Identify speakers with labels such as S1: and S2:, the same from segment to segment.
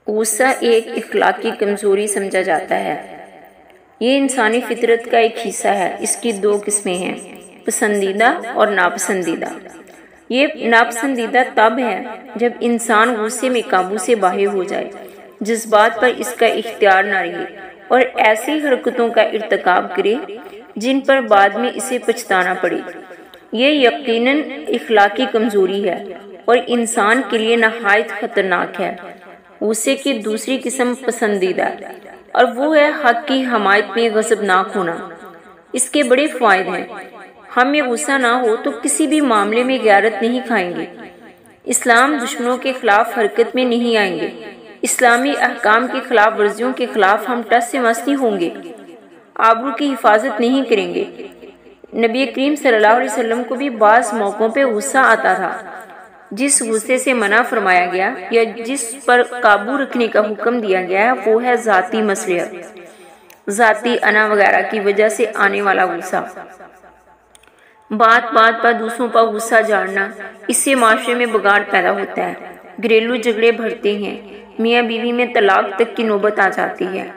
S1: غصہ ایک اخلاقی کمزوری سمجھا جاتا ہے۔ یہ انسانی فطرت کا ایک حصہ ہے۔ اس کی دو قسمیں ہیں، پسندیدہ اور ناپسندیدہ۔ یہ ناپسندیدہ تب ہے جب انسان غصے میں قابو سے باہر ہو جائے، جذبات پر اس کا اختیار نہ رہے اور ایسی حرکتوں کا ارتکاب کرے جن پر بعد میں اسے پچھتانا پڑے۔ یہ یقیناً اخلاقی کمزوری ہے اور انسان کے لیے نہایت خطرناک ہے۔ غصے کی دوسری قسم پسندیدہ ہے اور وہ ہے حق کی حمایت میں غضبناک ہونا۔ اس کے بڑے فوائد ہیں۔ ہم میں غصہ نہ ہو تو کسی بھی معاملے میں غیرت نہیں کھائیں گے، اسلام دشمنوں کے خلاف حرکت میں نہیں آئیں گے، اسلامی احکام کی خلاف ورزیوں کے خلاف ہم ٹس سے مس نہیں ہوں گے، آبرو کی حفاظت نہیں کریں گے۔ نبی کریم صلی اللہ علیہ وسلم کو بھی بعض موقعوں پہ غصہ آتا تھا۔ جس غصے سے منع فرمایا گیا یا جس پر قابو رکھنے کا حکم دیا گیا ہے وہ ہے ذاتی مصلحت، ذاتی انا وغیرہ کی وجہ سے آنے والا غصہ۔ بات بات پر دوسروں پر غصہ جھاڑنا، اس سے معاشرے میں بگاڑ پیدا ہوتا ہے، گھریلو جھگڑے بڑھتے ہیں، میاں بیوی میں طلاق تک کی نوبت آ جاتی ہے۔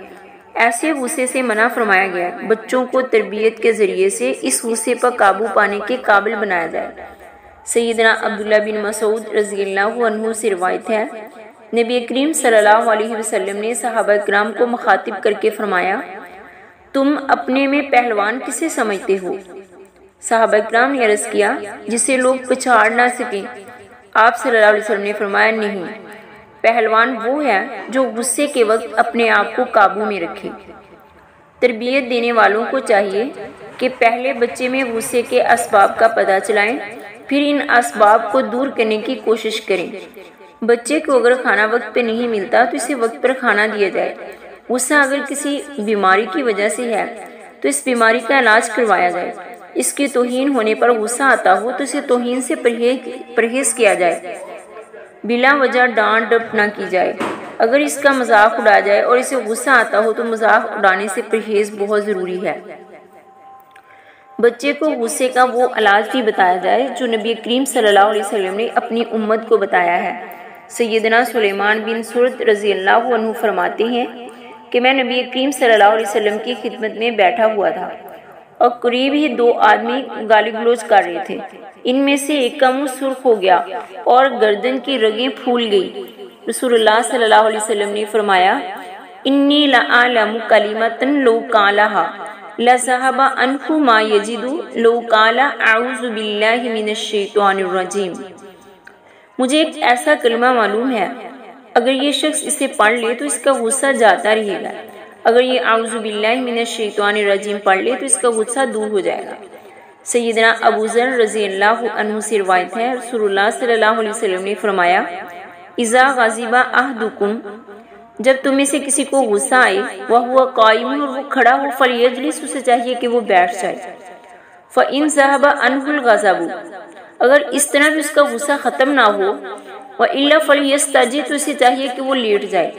S1: ایسے غصے سے منع فرمایا گیا ہے۔ بچوں کو تربیت کے ذریعے سے اس غصے پر قابو پانے کے قابل بنایا جائے۔ سیدنا عبداللہ بن مسعود رضی اللہ عنہ سے روایت ہے، نبی کریم صلی اللہ علیہ وسلم نے صحابہ کرام کو مخاطب کر کے فرمایا، تم اپنے میں پہلوان کسے سمجھتے ہو؟ صحابہ کرام نے عرض کیا، جسے لوگ پچھاڑ نہ سکیں۔ آپ صلی اللہ علیہ وسلم نے فرمایا، نہیں، پہلوان وہ ہے جو غصے کے وقت اپنے آپ کو قابو میں رکھے۔ تربیت دینے والوں کو چاہیے کہ پہلے بچے میں غصے کے اسباب کا پتہ چلائیں، پھر ان اسباب کو دور کرنے کی کوشش کریں۔ بچے کو اگر کھانا وقت پہ نہیں ملتا تو اسے وقت پر کھانا دیا جائے۔ غصہ اگر کسی بیماری کی وجہ سے ہے تو اس بیماری کا علاج کروایا جائے۔ اس کی توہین ہونے پر غصہ آتا ہو تو اسے توہین سے پرہیز کیا جائے۔ بلا وجہ ڈانٹ ڈپٹ نہ کی جائے۔ اگر اس کا مذاق اڑایا جائے اور اسے غصہ آتا ہو تو مذاق اڑانے سے پرہیز بہت ضروری ہے۔ بچے کو غصے کا وہ علاج بھی بتایا جائے جو نبی کریم صلی اللہ علیہ وسلم نے اپنی امت کو بتایا ہے۔ سیدنا سلیمان بن سرد رضی اللہ عنہ فرماتے ہیں کہ میں نبی کریم صلی اللہ علیہ وسلم کی خدمت میں بیٹھا ہوا تھا اور قریب ہی دو آدمی گالی گلوچ کر رہے تھے۔ ان میں سے ایک کا منہ سرخ ہو گیا اور گردن کی رگیں پھول گئی۔ رسول اللہ صلی اللہ علیہ وسلم نے فرمایا، انی لأعلم کلمۃ لو قالھا لذهب عنہ ما یجد لو قال اعوذ باللہ من الشیطان الرجیم۔ مجھے ایک ایسا کلمہ معلوم ہے، اگر یہ شخص اسے پڑھ لے تو اس کا غصہ جاتا رہے گا، اگر یہ اعوذ باللہ من الشیطان الرجیم پڑھ لے تو اس کا غصہ دور ہو جائے گا۔ سیدنا ابو ذر رضی اللہ عنہ سے روایت ہے، رسول اللہ صلی اللہ علیہ وسلم نے فرمایا، اذا غضب احدکم، جب تم میں سے کسی کو غصہ آئے، وہو قائم، اور وہ کھڑا ہو، فلیجلس، اسے چاہیے کہ وہ بیٹھ جائے۔ فإن ذهب عنہ الغضب، اگر اس طرح بھی اس کا غصہ ختم نہ ہو، وإلا فلیستجب، تو اسے چاہیے کہ وہ لیٹ جائے۔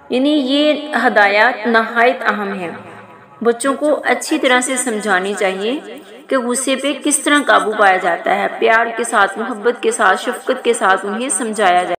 S1: یعنی یہ ہدایات نہایت اہم ہیں۔ بچوں کو اچھی طرح سے سمجھانی چاہیے کہ غصے پہ کس طرح قابو پایا جاتا ہے، پیار کے ساتھ، محبت کے ساتھ، شفقت کے ساتھ انہیں سمجھایا جائے۔